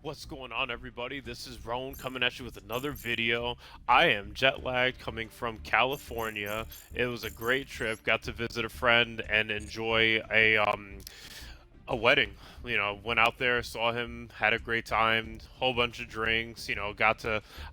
What's going on, everybody? This is Rone coming at you with another video. I am jet lagged coming from California. It was a great trip. Got to visit a friend and enjoy a wedding. Went out there, saw him, had a great time, whole bunch of drinks. I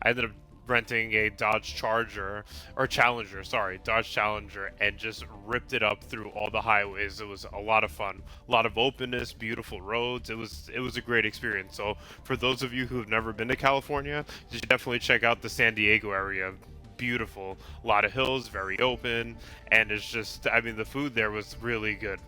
ended up renting a Dodge Charger or Challenger, sorry, Dodge Challenger, and just ripped it up through all the highways. It was a lot of fun, a lot of openness, beautiful roads. It was a great experience. So for those of you who have never been to California, you should definitely check out the San Diego area. Beautiful, a lot of hills, very open, and it's just, I mean, the food there was really good,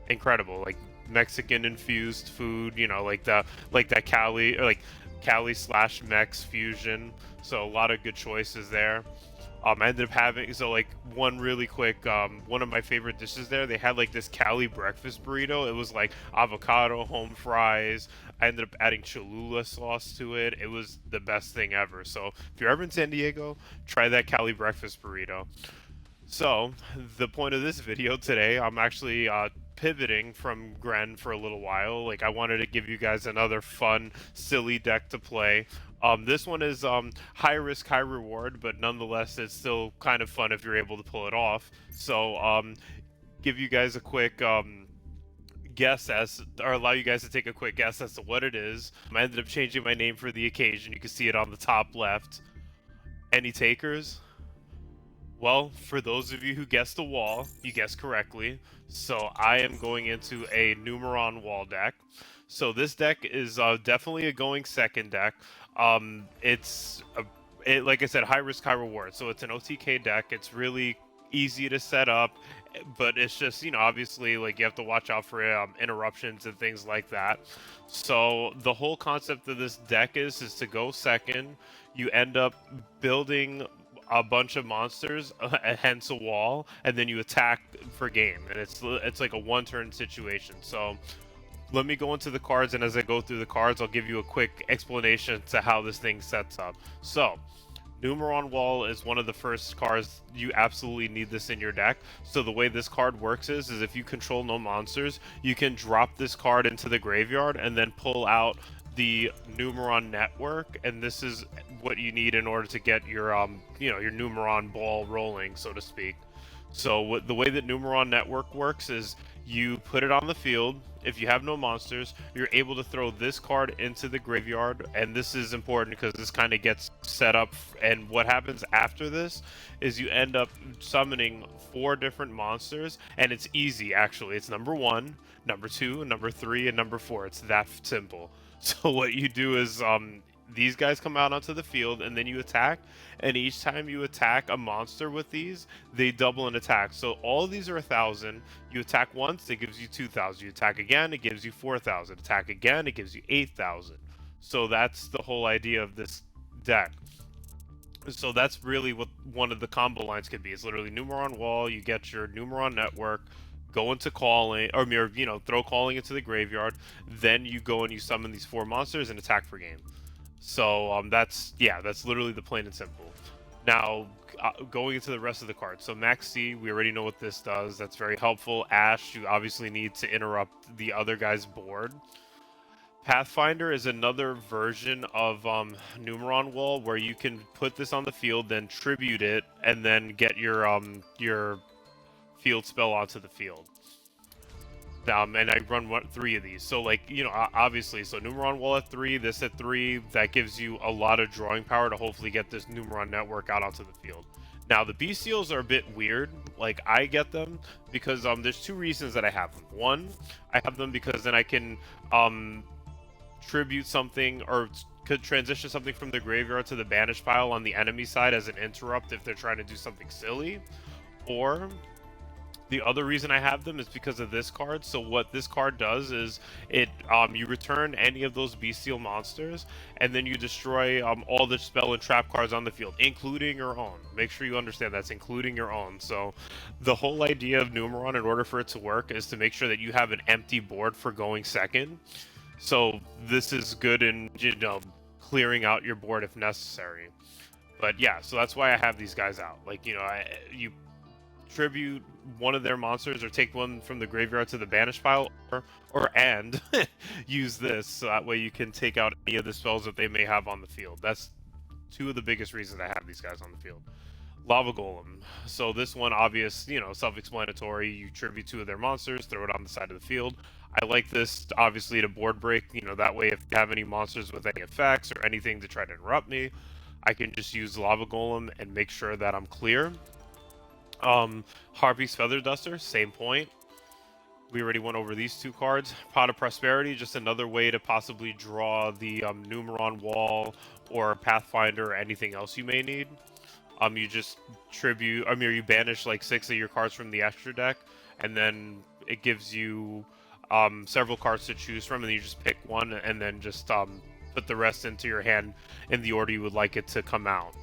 incredible, like Mexican infused food, like that Cali, or like Cali slash Mex fusion. So a lot of good choices there. I ended up having, so like, one really quick, one of my favorite dishes there. They had like this Cali breakfast burrito. It was like avocado, home fries. I ended up adding Cholula sauce to it. It was the best thing ever. So if you're ever in San Diego, try that Cali breakfast burrito. So, the point of this video today, I'm actually pivoting from Gren for a little while. Like, I wanted to give you guys another fun, silly deck to play. This one is high risk, high reward, but nonetheless, it's still kind of fun if you're able to pull it off. So, give you guys a quick guess or allow you guys to take a quick guess as to what it is. I ended up changing my name for the occasion. You can see it on the top left. Any takers? Well, for those of you who guessed the wall, you guessed correctly. So I am going into a Numeron Wall deck. So this deck is definitely a going second deck. Like I said, high risk, high reward. So it's an OTK deck. It's really easy to set up, but it's just, obviously, like, you have to watch out for interruptions and things like that. So the whole concept of this deck is to go second. You end up building a bunch of monsters, hence a wall, and then you attack for game, and it's like a one-turn situation. So let me go into the cards, and as I go through the cards, I'll give you a quick explanation to how this thing sets up. So Numeron Wall is one of the first cards. You absolutely need this in your deck. So the way this card works is if you control no monsters, you can drop this card into the graveyard and then pull out the Numeron network, and this is what you need in order to get your your Numeron ball rolling, so to speak. So the way that Numeron Network works is you put it on the field. If you have no monsters, you're able to throw this card into the graveyard, and this is important because this kind of gets set up. And what happens after this is you end up summoning 4 different monsters, and it's easy, actually. It's number 1, number 2, number 3, and number 4. It's that simple. So what you do is these guys come out onto the field, and then you attack, and each time you attack a monster with these, they double an attack. So all of these are 1,000. You attack once, it gives you 2,000. You attack again, it gives you 4,000. Attack again, it gives you 8,000. So that's the whole idea of this deck. So that's really what one of the combo lines could be. It's literally Numeron Wall, you get your Numeron Network, go into calling, or throw calling into the graveyard, then you go and you summon these 4 monsters and attack for game. So that's literally the plain and simple. Now, going into the rest of the cards. So Max C, we already know what this does. That's very helpful. Ash, you obviously need to interrupt the other guy's board. Pathfinder is another version of Numeron Wall where you can put this on the field, then tribute it, and then get your field spell onto the field. And I run 3 of these. So, like, obviously, so Numeron Wall at 3, this at 3, that gives you a lot of drawing power to hopefully get this Numeron network out onto the field. Now, the bestials are a bit weird. Like, I get them because there's 2 reasons that I have them. One, I have them because then I can tribute something or could transition something from the graveyard to the banish pile on the enemy side as an interrupt if they're trying to do something silly. Or the other reason I have them is because of this card. So what this card does is it you return any of those bestial monsters, and then you destroy all the spell and trap cards on the field, including your own. Make sure you understand that's including your own. So the whole idea of Numeron, in order for it to work, is to make sure that you have an empty board for going second. So this is good in clearing out your board if necessary. But yeah, so that's why I have these guys out. Like, you tribute one of their monsters or take one from the graveyard to the banish pile, or use this so that way you can take out any of the spells that they may have on the field. That's two of the biggest reasons I have these guys on the field. Lava Golem. So this one, obvious, self-explanatory. You tribute two of their monsters, throw it on the side of the field. I like this, obviously, to board break. That way if you have any monsters with any effects or anything to try to interrupt me, I can just use Lava Golem and make sure that I'm clear. Harpy's Feather Duster, same point. We already went over these two cards. Pot of Prosperity, just another way to possibly draw the Numeron Wall or Pathfinder or anything else you may need. You just you banish like 6 of your cards from the extra deck, and then it gives you several cards to choose from, and you just pick one, and then just put the rest into your hand in the order you would like it to come out.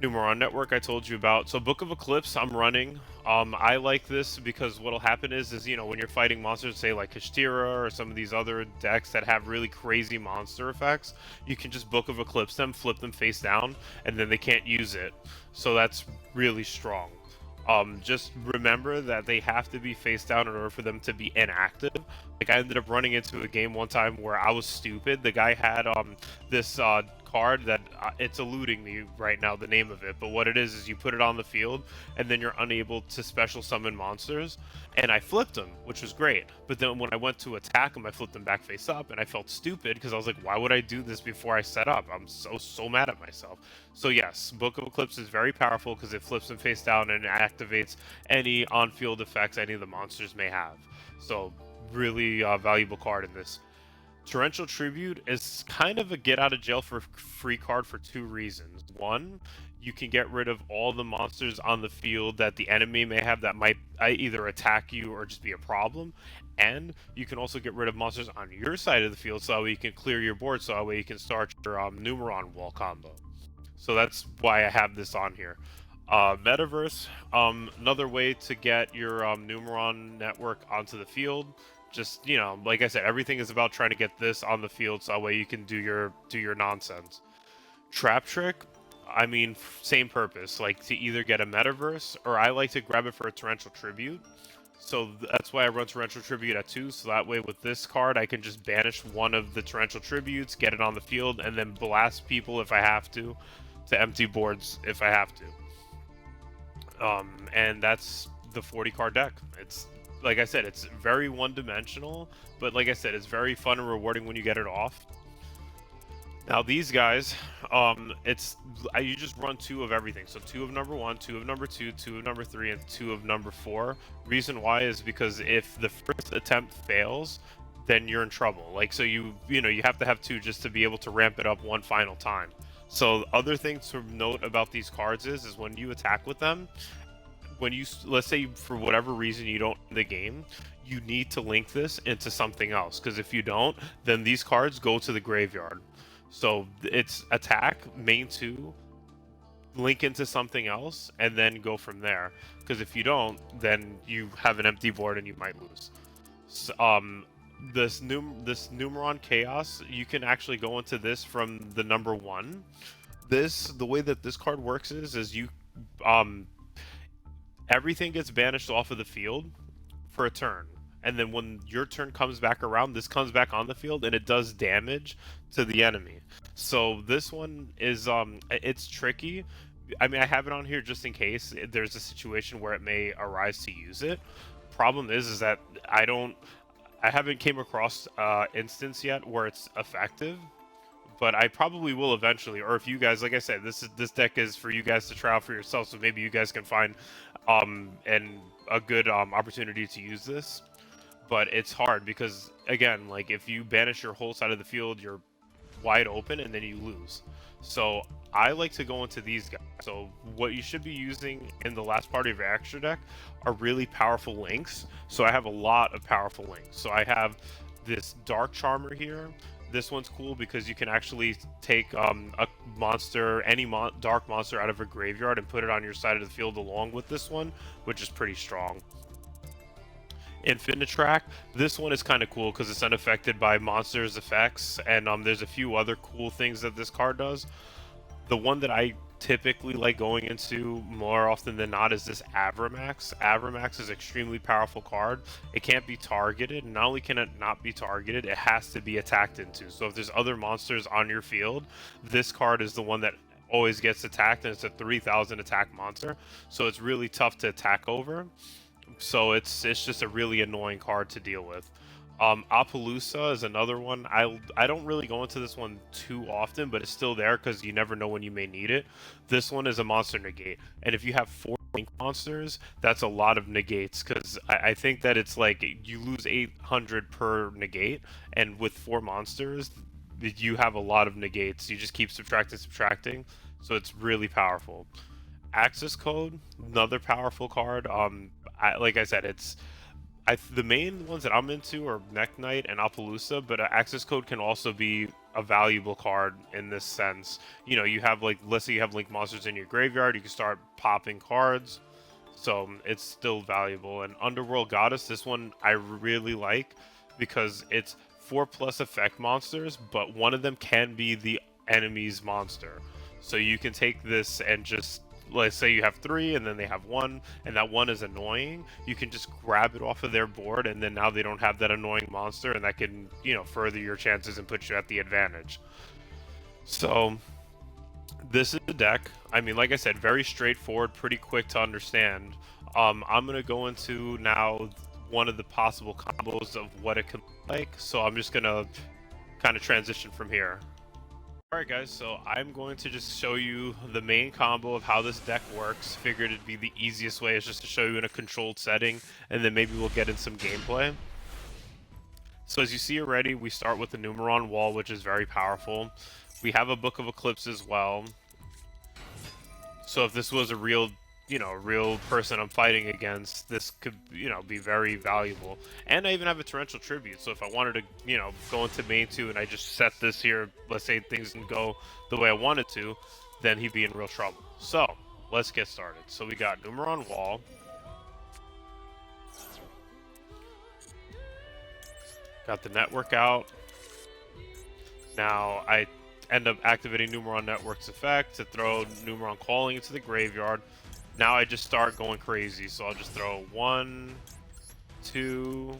Numeron Network I told you about. So Book of Eclipse I'm running. I like this because what'll happen is when you're fighting monsters, say like Kashtira or some of these other decks that have really crazy monster effects, you can just Book of Eclipse them, flip them face down, and then they can't use it. So that's really strong. Just remember that they have to be face down in order for them to be inactive. Like I ended up running into a game one time where I was stupid. The guy had this card that it's eluding me right now, the name of it, but what it is you put it on the field and then you're unable to special summon monsters, and I flipped him, which was great. But then when I went to attack him, I flipped him back face up, and I felt stupid because I was like, why would I do this before I set up? I'm so mad at myself. So yes, Book of Eclipse is very powerful because it flips him face down and activates any on-field effects any of the monsters may have. So really valuable card in this. Torrential Tribute is kind of a get out of jail for free card for two reasons. One, you can get rid of all the monsters on the field that the enemy may have that might either attack you or just be a problem. And you can also get rid of monsters on your side of the field so that way you can clear your board, so that way you can start your Numeron Wall combo. So that's why I have this on here. Metaverse, another way to get your Numeron network onto the field. Just, like I said, everything is about trying to get this on the field so that way you can do your nonsense. Trap Trick, I mean, same purpose, like to either get a Metaverse or I like to grab it for a Torrential Tribute. So that's why I run Torrential Tribute at 2, so that way with this card I can just banish one of the Torrential Tributes, get it on the field, and then blast people if I have to empty boards if I have to. And that's the 40 card deck. It's, like I said, it's very one-dimensional, but like I said, it's very fun and rewarding when you get it off. Now these guys, you just run 2 of everything. So 2 of number 1, 2 of number 2, 2 of number 3, and 2 of number 4. Reason why is because if the first attempt fails, then you're in trouble. Like, so you have to have 2 just to be able to ramp it up one final time. So other things to note about these cards is when you attack with them, let's say for whatever reason you don't win the game, you need to link this into something else, because if you don't, then these cards go to the graveyard. So it's attack, main 2, link into something else, and then go from there. Because if you don't, then you have an empty board and you might lose. So, this Numeron Chaos, you can actually go into this from the number 1. The way that this card works is you everything gets banished off of the field for a turn, and then when your turn comes back around, this comes back on the field and it does damage to the enemy. So this one is it's tricky. I mean, I have it on here just in case there's a situation where it may arise to use it. Problem is that I haven't came across instance yet where it's effective, but I probably will eventually. Or if you guys, like I said, this deck is for you guys to try out for yourself, so maybe you guys can find a good opportunity to use this. But it's hard because, again, like if you banish your whole side of the field, you're wide open and then you lose. So I like to go into these guys. So what you should be using in the last part of your extra deck are really powerful links. So I have a lot of powerful links. So I have this Dark Charmer here. This one's cool because you can actually take a monster, any dark monster out of a graveyard and put it on your side of the field along with this one, which is pretty strong. Infinitrack, this one is kind of cool because it's unaffected by monsters' effects, and there's a few other cool things that this card does. The one that I typically like going into more often than not is this Avramax. Avramax is an extremely powerful card. It can't be targeted. Not only can it not be targeted, it has to be attacked into. So if there's other monsters on your field, this card is the one that always gets attacked, and it's a 3,000 attack monster. So it's really tough to attack over. So it's just a really annoying card to deal with. Appaloosa is another one. I don't really go into this one too often, but it's still there because you never know when you may need it. This one is a monster negate, and if you have 4 link monsters, that's a lot of negates because I think that it's like you lose 800 per negate, and with 4 monsters, you have a lot of negates. You just keep subtracting, so it's really powerful. Access Code, another powerful card. Like I said, the main ones that I'm into are Neck Knight and Appaloosa, but Access Code can also be a valuable card in this sense. You know, you have like, let's say you have link monsters in your graveyard, you can start popping cards, so it's still valuable. And Underworld Goddess, this one I really like because it's 4+ effect monsters, but one of them can be the enemy's monster. So you can take this and just, let's say you have 3 and then they have 1 and that 1 is annoying, you can just grab it off of their board, and then now they don't have that annoying monster, and that can, you know, further your chances and put you at the advantage. So this is the deck. I mean, like I said, very straightforward, pretty quick to understand. I'm gonna go into now one of the possible combos of what it can look like, so I'm just gonna kind of transition from here. Alright guys, so I'm going to just show you the main combo of how this deck works. Figured it'd be the easiest way is just to show you in a controlled setting, and then maybe we'll get in some gameplay. So as you see already, we start with the Numeron Wall, which is very powerful. We have a Book of Eclipse as well. So if this was a real, you know, real person I'm fighting against, this could, you know, be very valuable. And I even have a Torrential Tribute, so if I wanted to, you know, go into main 2 and I just set this here, let's say things didn't go the way I wanted to, then he'd be in real trouble. So, let's get started. So we got Numeron Wall. Got the network out. Now, I end up activating Numeron Network's effect to throw Numeron Calling into the graveyard. Now I just start going crazy, so I'll just throw 1, 2,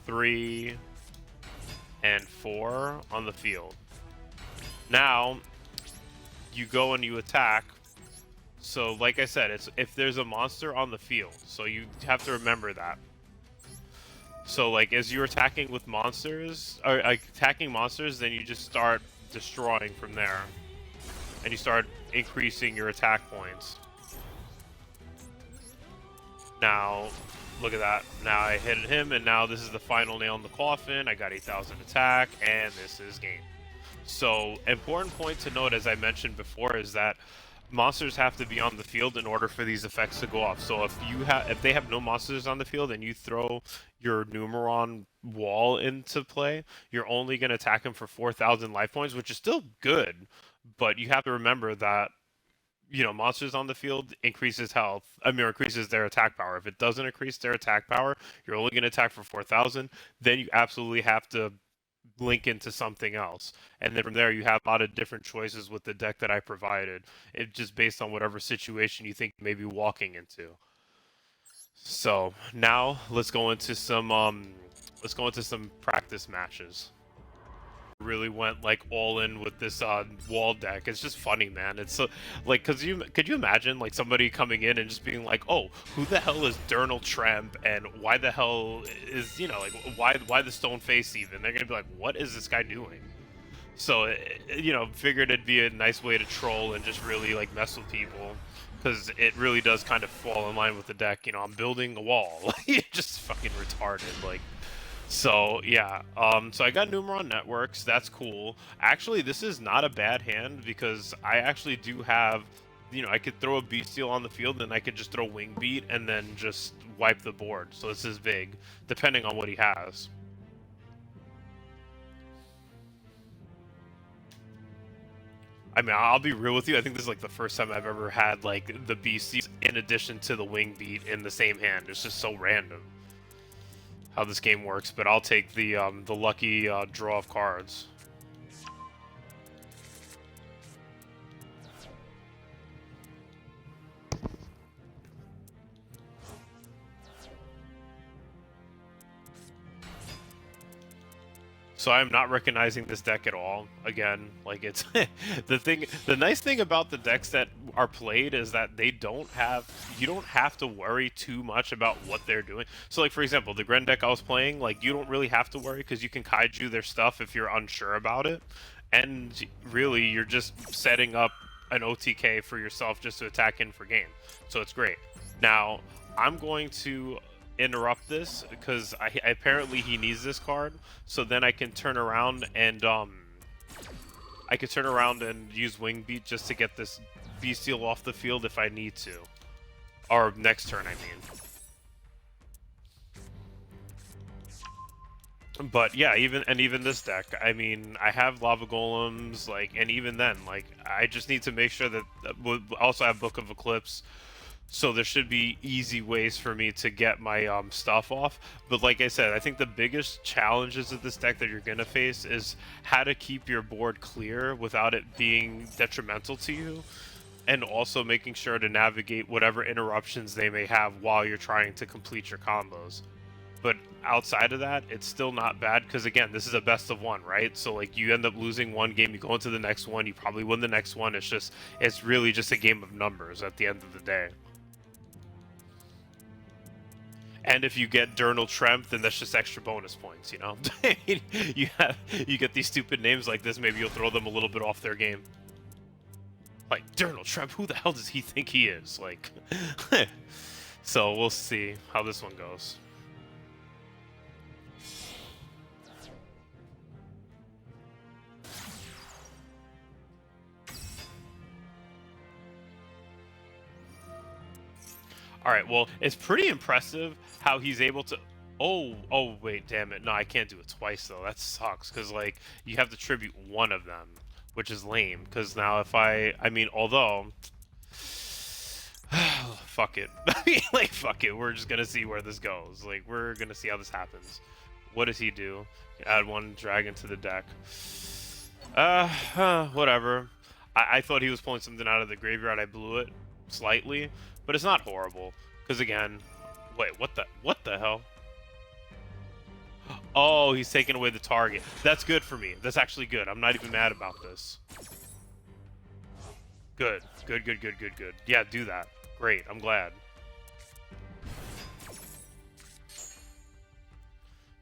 3, and 4 on the field. Now, you go and you attack. So, like I said, it's if there's a monster on the field, so you have to remember that. So, like, as you're attacking with monsters, or attacking monsters, then you just start destroying from there. And you start increasing your attack points. Now, look at that. Now I hit him, and now this is the final nail in the coffin. I got 8,000 attack, and this is game. So, important point to note, as I mentioned before, is that monsters have to be on the field in order for these effects to go off. So if they have no monsters on the field and you throw your Numeron Wall into play, you're only going to attack them for 4,000 life points, which is still good. But you have to remember that, you know, monsters on the field increases health. I mean, increases their attack power. If it doesn't increase their attack power, you're only going to attack for 4,000. Then you absolutely have to link into something else, and then from there you have a lot of different choices with the deck that I provided. It just based on whatever situation you think you may be walking into. So now let's go into some practice matches. Really went like all in with this wall deck. It's just funny, man. It's like, could you imagine like somebody coming in and just being like, oh, who the hell is Dernald Tremp, and why the hell is, you know, like why the stone face even? They're gonna be like, what is this guy doing? So you know, figured it'd be a nice way to troll and just really like mess with people, because it really does kind of fall in line with the deck. You know, I'm building a wall. Like, just fucking retarded. Like, so yeah, so I got Numeron Networks, that's cool. Actually, this is not a bad hand because I actually do have, you know, I could throw a Bestial on the field and I could just throw Wing Beat and then just wipe the board. So this is big, depending on what he has. I mean, I'll be real with you, I think this is like the first time I've ever had like the Beasties in addition to the Wing Beat in the same hand. It's just so random how this game works, but I'll take the lucky draw of cards. So I'm not recognizing this deck at all. Again, like it's the nice thing about the decks that are played is that you don't have to worry too much about what they're doing. So like for example, the Gren deck I was playing, like you don't really have to worry because you can kaiju their stuff if you're unsure about it. And really you're just setting up an OTK for yourself just to attack in for game. So it's great. Now, I'm going to interrupt this because apparently he needs this card, so then I can turn around and use Wing Beat just to get this Bestial off the field if I need to, or next turn I mean. But yeah, even this deck, I mean, I have Lava Golems, like, and even then, like, I just need to make sure that we also have Book of Eclipse. So there should be easy ways for me to get my stuff off. But like I said, I think the biggest challenges of this deck that you're going to face is how to keep your board clear without it being detrimental to you. And also making sure to navigate whatever interruptions they may have while you're trying to complete your combos. But outside of that, it's still not bad because, again, this is a best of one, right? So, like, you end up losing one game, you go into the next one, you probably win the next one. It's really just a game of numbers at the end of the day. And if you get Dernald Tremp, then that's just extra bonus points, you know? You get these stupid names like this, maybe you'll throw them a little bit off their game. Like, Dernald Tremp, who the hell does he think he is? Like, so we'll see how this one goes. Alright, well, it's pretty impressive how he's able to... Oh, wait, damn it. No, I can't do it twice, though. That sucks, because, like, you have to tribute one of them, which is lame, because now if I mean, although... fuck it. I mean, like, fuck it. We're just gonna see where this goes. Like, we're gonna see how this happens. What does he do? Add one dragon to the deck. Whatever. I thought he was pulling something out of the graveyard. I blew it slightly, but it's not horrible. Because again, wait, what the hell? Oh, he's taking away the target. That's good for me. That's actually good. I'm not even mad about this. Good. Yeah, do that. Great. I'm glad.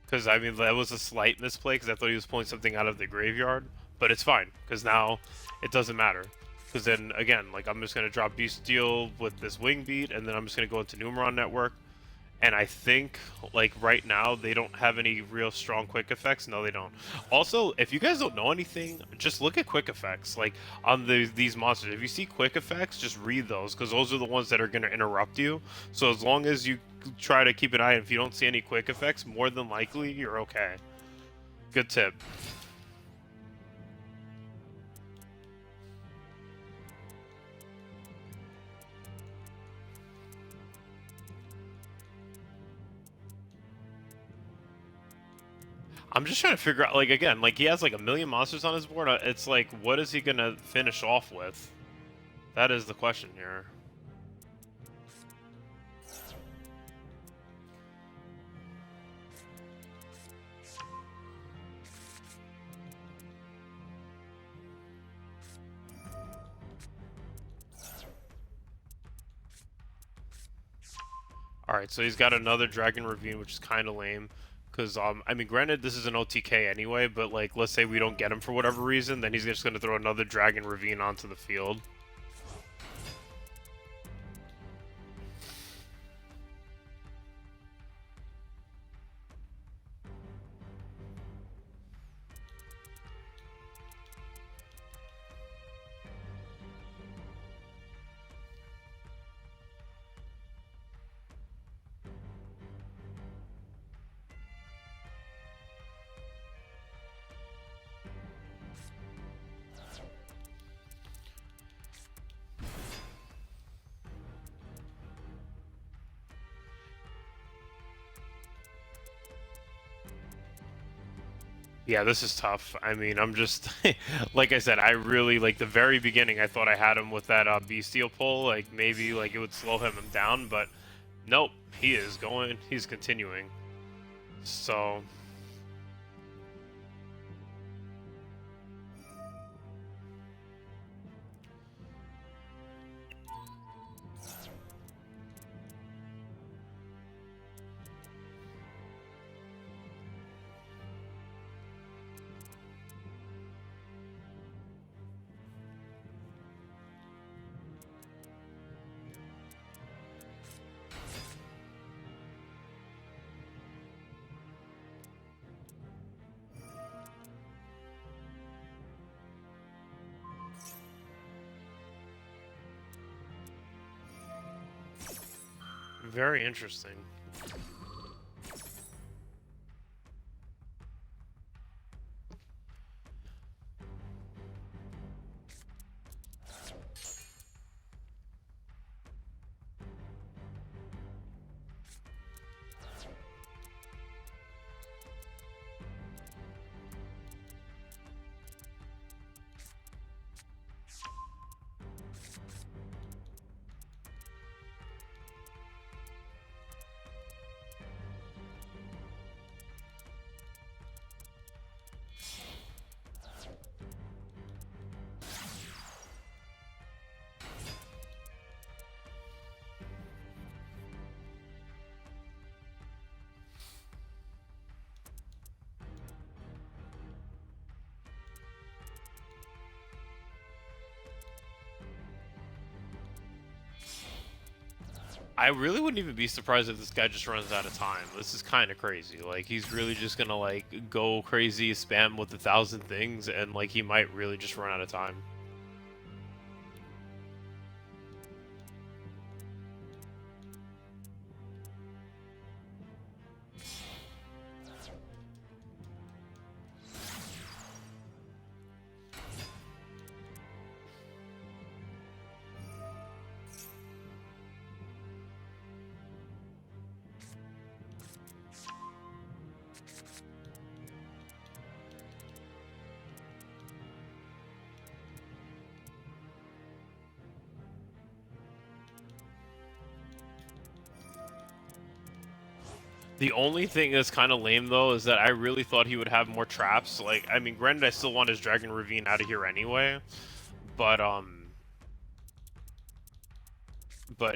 Because, I mean, that was a slight misplay because I thought he was pulling something out of the graveyard. But it's fine, because now it doesn't matter. Because then, again, like, I'm just going to drop Bestial with this Wing Beat, and then I'm just going to go into Numeron Network. And I think, like, right now, they don't have any real strong quick effects. No, they don't. Also, if you guys don't know anything, just look at quick effects. Like, on these monsters, if you see quick effects, just read those, because those are the ones that are going to interrupt you. So as long as you try to keep an eye, if you don't see any quick effects, more than likely, you're okay. Good tip. I'm just trying to figure out, like, again, like, he has, like, a million monsters on his board. It's like, what is he gonna finish off with? That is the question here. Alright, so he's got another Dragon Ravine, which is kind of lame. Because, I mean, granted, this is an OTK anyway, but, like, let's say we don't get him for whatever reason, then he's just going to throw another Dragon Ravine onto the field. Yeah, this is tough. I mean, I'm just... like I said, I really... Like, the very beginning, I thought I had him with that Bestial pull. Like, maybe, like, it would slow him down, but... Nope. He is going... He's continuing. So... Very interesting. I really wouldn't even be surprised if this guy just runs out of time. This is kind of crazy. Like, he's really just gonna, like, go crazy, spam with 1,000 things, and, like, he might really just run out of time. The only thing that's kind of lame, though, is that I really thought he would have more traps. Like, I mean, granted, I still want his Dragon Ravine out of here anyway, but,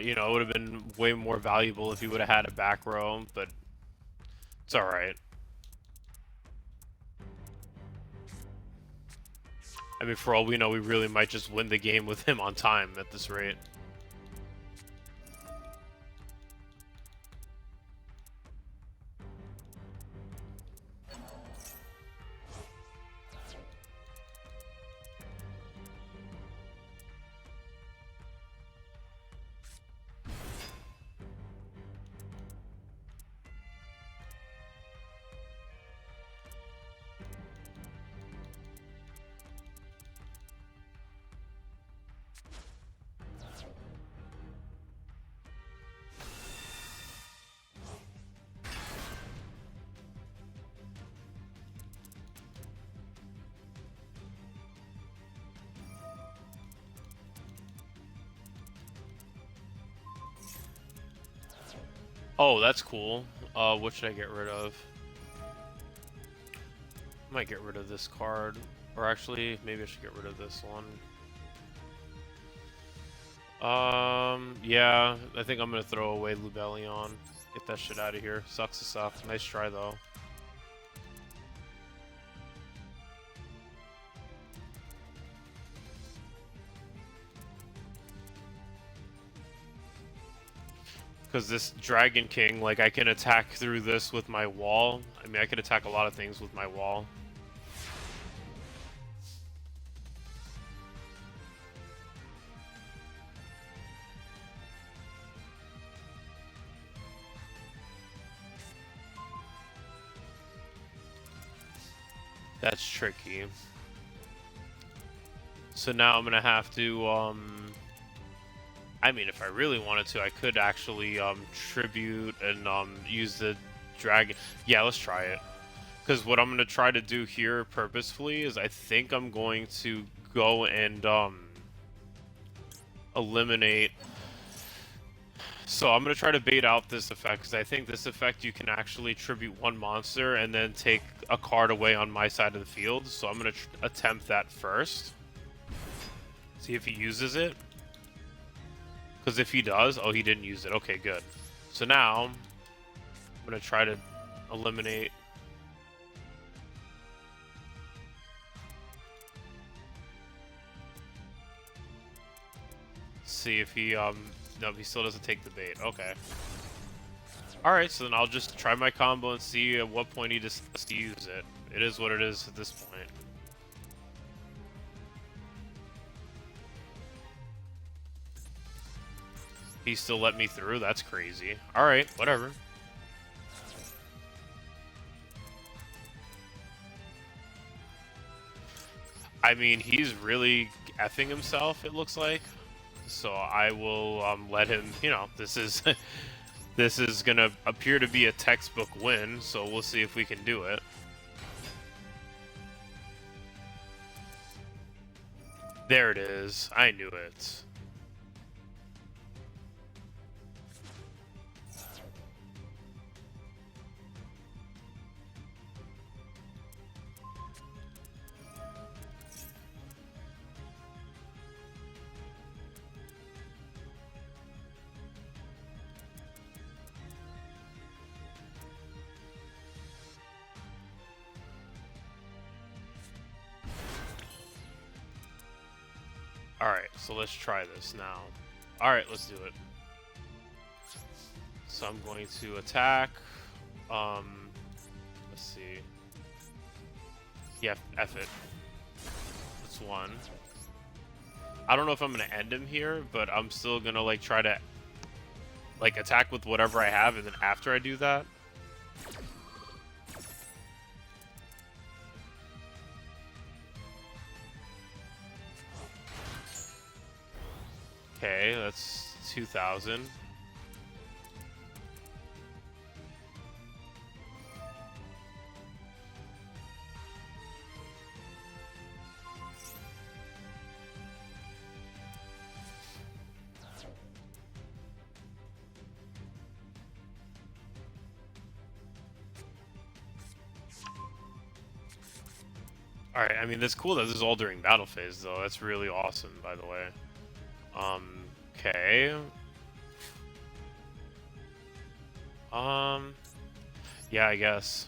you know, it would have been way more valuable if he would have had a back row, but it's alright. I mean, for all we know, we really might just win the game with him on time at this rate. Oh, that's cool. What should I get rid of? I might get rid of this card. Or actually, maybe I should get rid of this one. Yeah, I think I'm gonna throw away Lubellion. Get that shit out of here. Sucks to suck. Nice try, though. Because this Dragon King, like, I can attack through this with my wall. I mean, I can attack a lot of things with my wall. That's tricky. So now I'm gonna have to, I mean, if I really wanted to, I could actually, tribute and, use the dragon. Yeah, let's try it. Because what I'm going to try to do here purposefully is I think I'm going to go and, eliminate... So I'm going to try to bait out this effect, because I think this effect you can actually tribute one monster and then take a card away on my side of the field. So I'm going to attempt that first. See if he uses it. Because if he does... Oh, he didn't use it. Okay, good. So now, I'm going to try to eliminate... See if he, no, he still doesn't take the bait. Okay. Alright, so then I'll just try my combo and see at what point he decides to use it. It is what it is at this point. He still let me through? That's crazy. Alright, whatever. I mean, he's really effing himself, it looks like. So I will let him, you know, this is this is gonna appear to be a textbook win, so we'll see if we can do it. There it is. I knew it. Alright, so let's try this now. Alright, let's do it. So I'm going to attack. Let's see. Yeah, F it. That's one. I don't know if I'm gonna end him here, but I'm still gonna like try to like attack with whatever I have, and then after I do that. Okay, that's 2,000. Alright, I mean, that's cool that this is all during battle phase, though. That's really awesome, by the way. Okay. Yeah, I guess.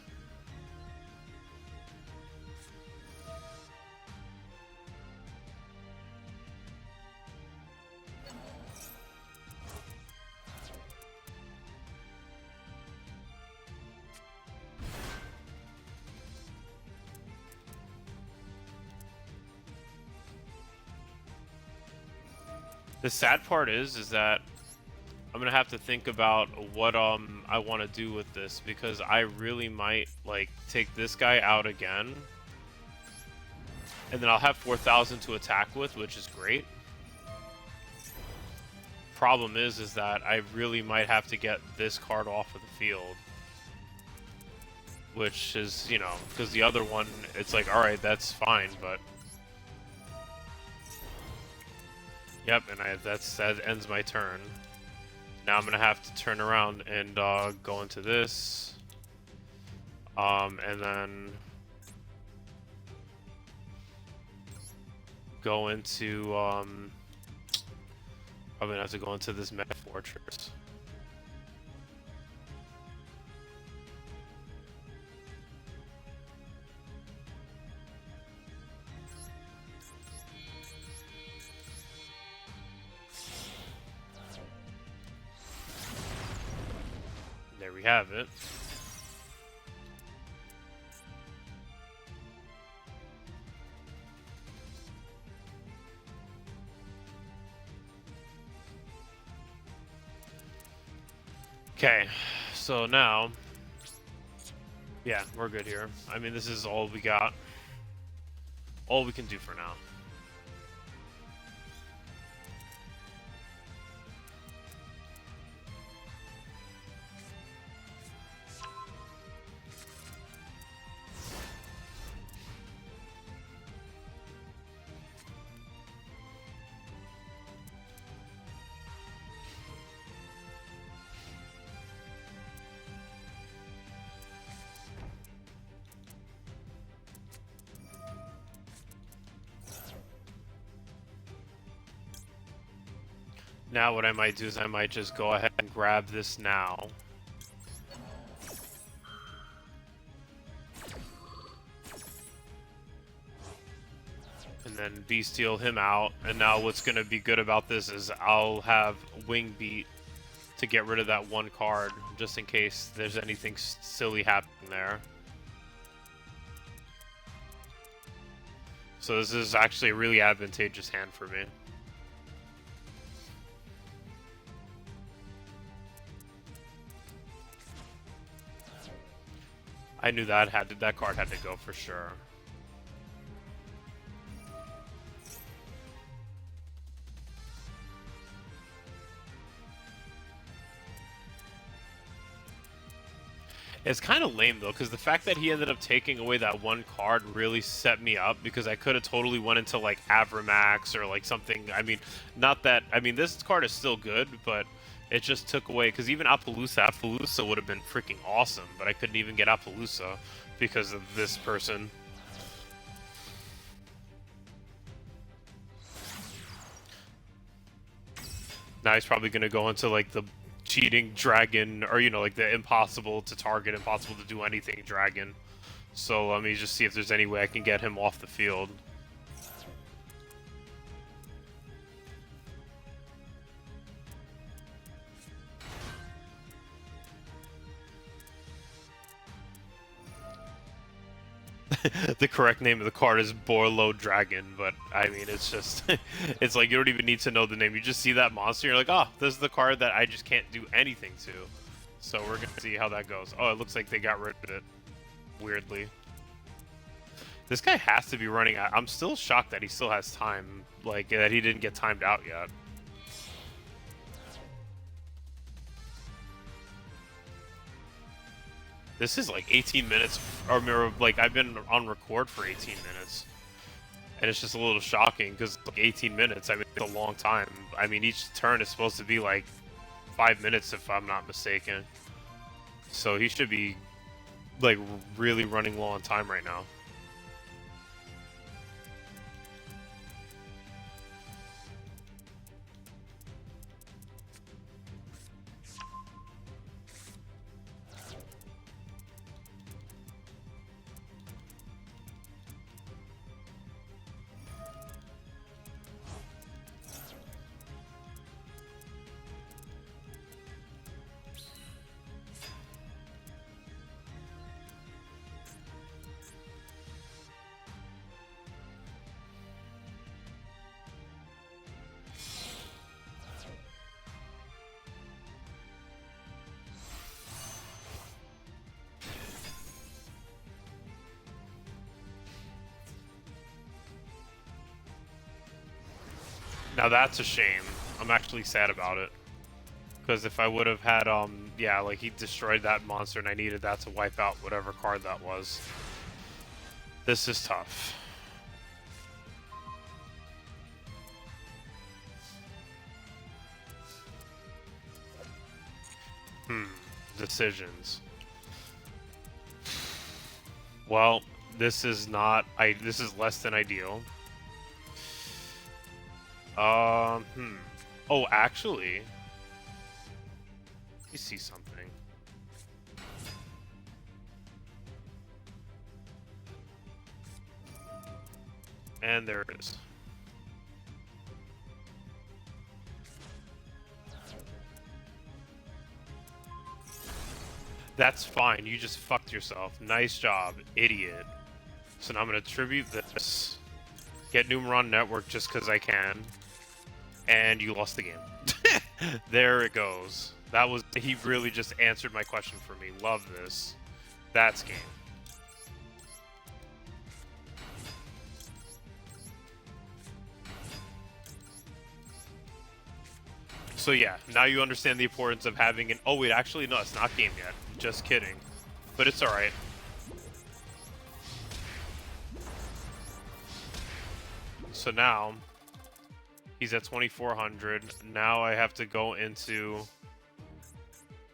The sad part is that I'm gonna have to think about what I want to do with this, because I really might like take this guy out again, and then I'll have 4,000 to attack with, which is great. Problem is that I really might have to get this card off of the field, which is, you know, because the other one, it's like, all right, that's fine, but. Yep, and that ends my turn. Now I'm gonna have to turn around and go into this, and then go into I'm gonna have to go into this Meta Fortress. There we have it. Okay, so now, yeah, we're good here. I mean, this is all we got. All we can do for now. Now what I might do is I might just go ahead and grab this now. And then Bestial him out. And now what's going to be good about this is I'll have Wing Beat to get rid of that one card, just in case there's anything silly happening there. So this is actually a really advantageous hand for me. I knew that card had to go for sure. It's kind of lame though, because the fact that he ended up taking away that one card really set me up, because I could have totally went into like Avramax or like something. I mean, not that. I mean, this card is still good, but it just took away, because even Appaloosa would have been freaking awesome, but I couldn't even get Appaloosa because of this person. Now he's probably gonna go into like the cheating dragon, or like the impossible to target, impossible to do anything dragon. So let me just see if there's any way I can get him off the field. The correct name of the card is Borlo Dragon, but I mean, it's just, it's like you don't even need to know the name. You just see that monster, you're like, oh, this is the card that I just can't do anything to. So we're gonna see how that goes. Oh, it looks like they got rid of it, weirdly. This guy has to be running out. I'm still shocked that he still has time, like, that he didn't get timed out yet. This is like 18 minutes, or like I've been on record for 18 minutes. And it's just a little shocking, because like 18 minutes, I mean, it's a long time. I mean, each turn is supposed to be like 5 minutes if I'm not mistaken. So he should be like really running low on time right now. Now that's a shame. I'm actually sad about it. Because if I would have had, yeah, like he destroyed that monster and I needed that to wipe out whatever card that was. This is tough. Decisions. Well, this is not, this is less than ideal. Oh, actually, let me see something. And there it is. That's fine. You just fucked yourself. Nice job, idiot. So now I'm gonna tribute this. Get Numeron Network just because I can. And you lost the game. There it goes. That was, he really just answered my question for me. Love this. That's game. So yeah, now you understand the importance of having an... Oh wait, actually no, it's not game yet. Just kidding. But it's alright. So now, he's at 2,400. Now I have to go into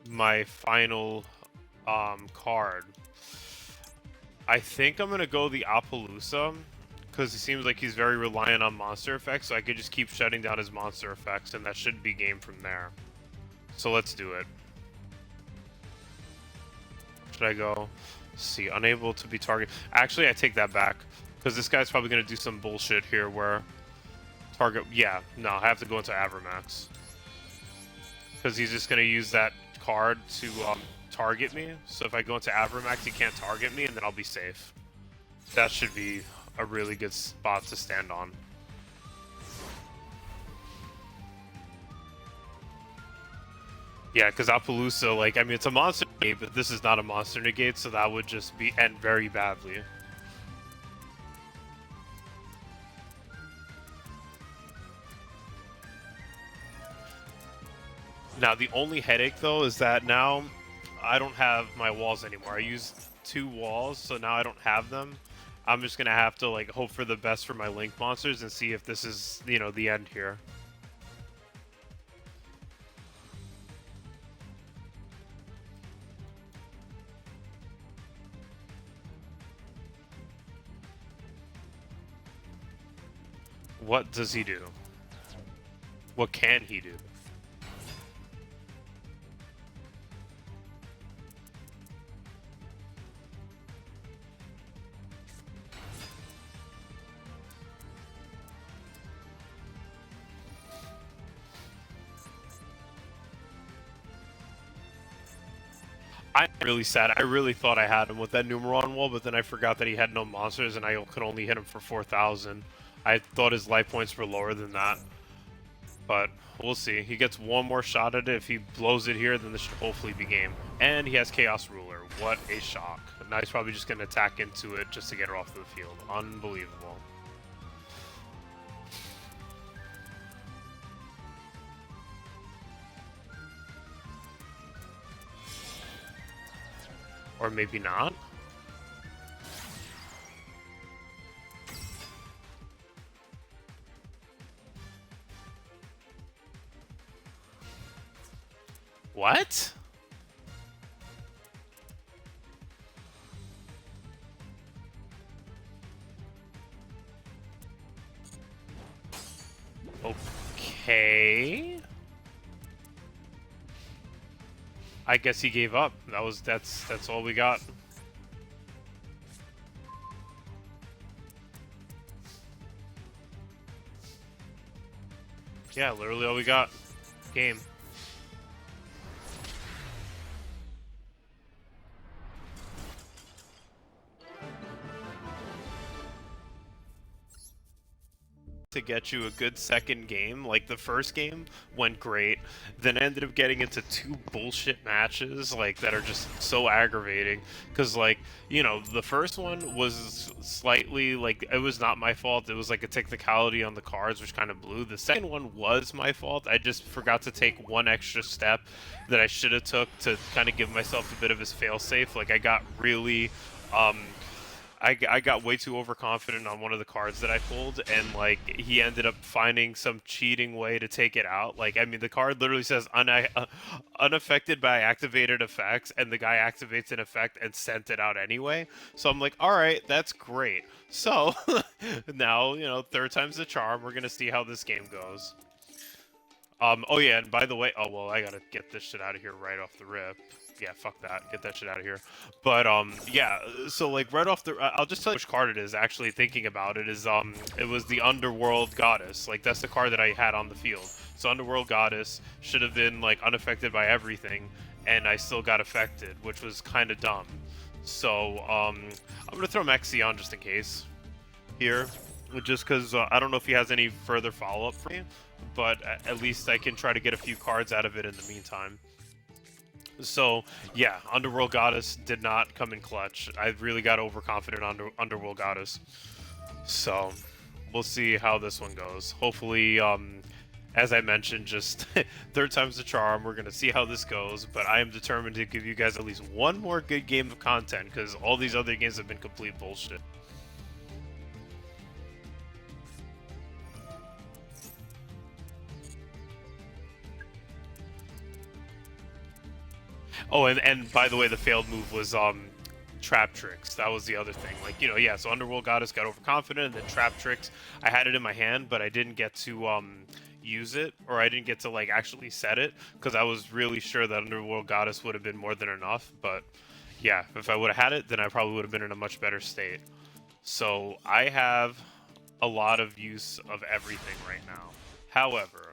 my final card. I think I'm going to go the Appaloosa, because it seems like he's very reliant on monster effects, so I could just keep shutting down his monster effects, and that should be game from there. So let's do it. Should I go? Let's see, unable to be targeted. Actually, I take that back, because this guy's probably going to do some bullshit here where target... Yeah, no, I have to go into Avramax. Because he's just going to use that card to target me. So if I go into Avramax, he can't target me, and then I'll be safe. That should be a really good spot to stand on. Yeah, because Appaloosa, like, I mean, it's a monster But this is not a monster negate, so that would just be end very badly. Now, the only headache, though, is that now I don't have my walls anymore. I used 2 walls, so now I don't have them. I'm just going to have to, like, hope for the best for my Link monsters and see if this is, you know, the end here. What does he do? What can he do? I'm really sad. I really thought I had him with that Numeron Wall, but then I forgot that he had no monsters and I could only hit him for 4,000. I thought his life points were lower than that. But we'll see. He gets one more shot at it. If he blows it here, then this should hopefully be game. And he has Chaos Ruler. What a shock. Now he's probably just going to attack into it just to get her off the field. Unbelievable. Or maybe not. What? Okay. I guess he gave up. That's all we got. Yeah, literally all we got. Game. To get you a good second game. Like, the first game went great, then ended up getting into 2 bullshit matches, like, that are just so aggravating. Because, like, you know, the first one was slightly, like, it was not my fault. It was, like, a technicality on the cards, which kind of blew. The second one was my fault. I just forgot to take one extra step that I should have took to kind of give myself a bit of his fail-safe. Like, I got really, I got way too overconfident on one of the cards that I pulled, and like he ended up finding some cheating way to take it out. Like, I mean, the card literally says unaffected by activated effects, and the guy activates an effect and sent it out anyway. So I'm like, all right, that's great. So now, you know, third time's the charm. We're gonna see how this game goes. Oh yeah, and by the way, oh well, I gotta get this shit out of here right off the rip. Yeah, fuck that. Get that shit out of here. But yeah. So like right off the, I'll just tell you which card it is. Actually, thinking about it is it was the Underworld Goddess. Like that's the card that I had on the field. So Underworld Goddess should have been like unaffected by everything, and I still got affected, which was kind of dumb. So I'm gonna throw Mexi on just in case here, just because I don't know if he has any further follow-up for me, but at least I can try to get a few cards out of it in the meantime. So, yeah, Underworld Goddess did not come in clutch. I really got overconfident on Underworld Goddess. So, we'll see how this one goes. Hopefully, as I mentioned, just third time's the charm. We're going to see how this goes, but I am determined to give you guys at least one more good game of content, because all these other games have been complete bullshit. Oh, and by the way, the failed move was trap tricks. That was the other thing. Like, you know, yeah, so Underworld Goddess got overconfident, and then trap tricks. I had it in my hand, but I didn't get to use it, or I didn't get to like actually set it, because I was really sure that Underworld Goddess would have been more than enough. But yeah, if I would have had it, then I probably would have been in a much better state. So I have a lot of use of everything right now. However,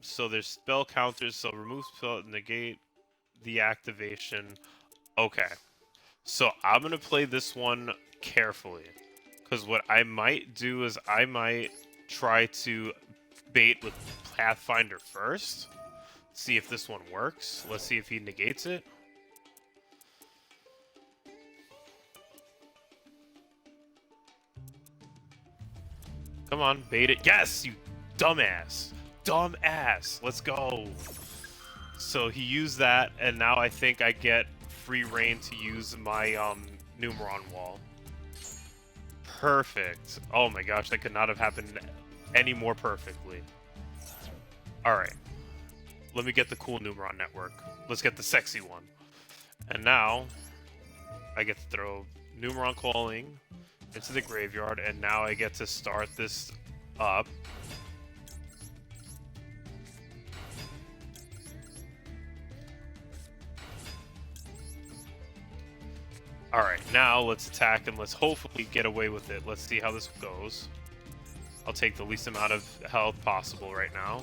so there's spell counters, so remove spell, negate the activation. Okay, so I'm gonna play this one carefully, because what I might do is I might try to bait with Pathfinder first, See if this one works. Let's see if he negates it. Come on, bait it. Yes, you dumbass. Dumbass. Let's go. So he used that, and now I think I get free reign to use my Numeron Wall. Perfect. Oh my gosh, that could not have happened any more perfectly. Alright. Let me get the cool Numeron network. Let's get the sexy one. And now, I get to throw Numeron Calling into the graveyard, and now I get to start this up. Alright, now let's attack and let's hopefully get away with it. Let's see how this goes. I'll take the least amount of health possible right now.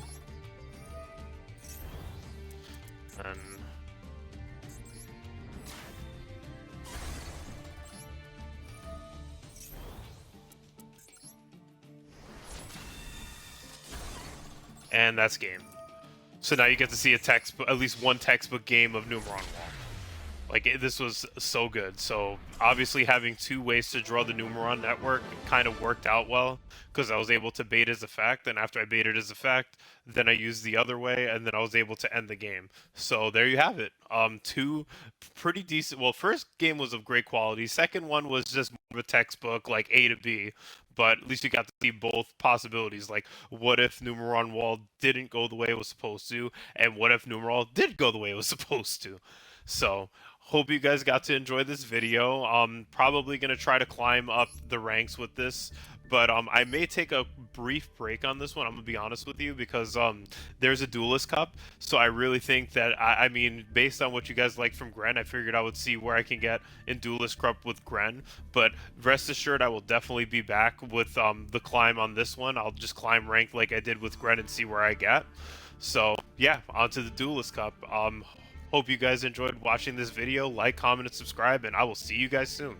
And that's game. So now you get to see a textbook, at least one textbook game of Numeron Wall. Like, this was so good. So obviously having two ways to draw the Numeron network kind of worked out well, because I was able to bait his effect, and after I baited his effect, then I used the other way, and then I was able to end the game. So there you have it. Two pretty decent. Well, first game was of great quality. Second one was just more of a textbook, like A to B. But at least you got to see both possibilities. Like, what if Numeron Wall didn't go the way it was supposed to, and what if Numeron did go the way it was supposed to? So, hope you guys got to enjoy this video. Probably gonna try to climb up the ranks with this, but I may take a brief break on this one. I'm gonna be honest with you, because there's a Duelist Cup, so I really think that I mean, based on what you guys like from Gren, I figured I would see where I can get in Duelist Cup with Gren. But rest assured, I will definitely be back with the climb on this one. I'll just climb rank like I did with Gren and see where I get. So yeah, on to the Duelist Cup. Hope you guys enjoyed watching this video. Like, comment, and subscribe, and I will see you guys soon.